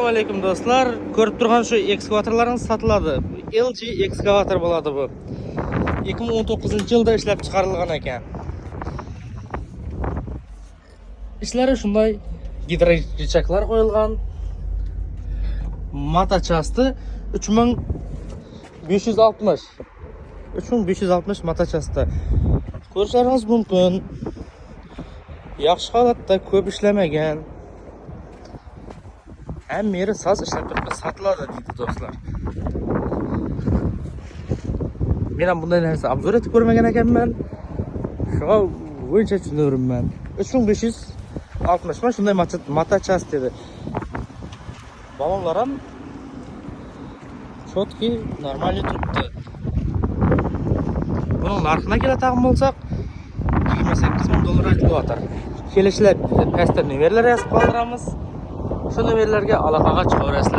Assalomu alaykum do'stlar. Ko'rib turgan shu ekskavatorlarimiz sotiladi. LG ekskavator bo'ladi bu. 2019-yilda ishlab chiqarilgan ekan. Ishlari shunday gidrochaklar qo'yilgan. Mata chasti 3560. 3560 mata chasti. Ko'rishlaringiz mumkin. Yaxshi holatda, ko'p ishlamagan. Hem yeri saz ishlab turib sotiladi deydi do'stlar. Men ham bunday narsa obzor etib ko'rmagan ekanman. Shu bo'yicha tushunirman. 3560 mana shunday mata chast dedi. Balonlar ham chotki normal turibdi. Buning narxini keladigan bo'lsak, $28,000 aytilyapti. Kelishlar pastda nomerlar yozib qoldiramiz. Şu nomerlarga aloqaga chiqaverasizlar.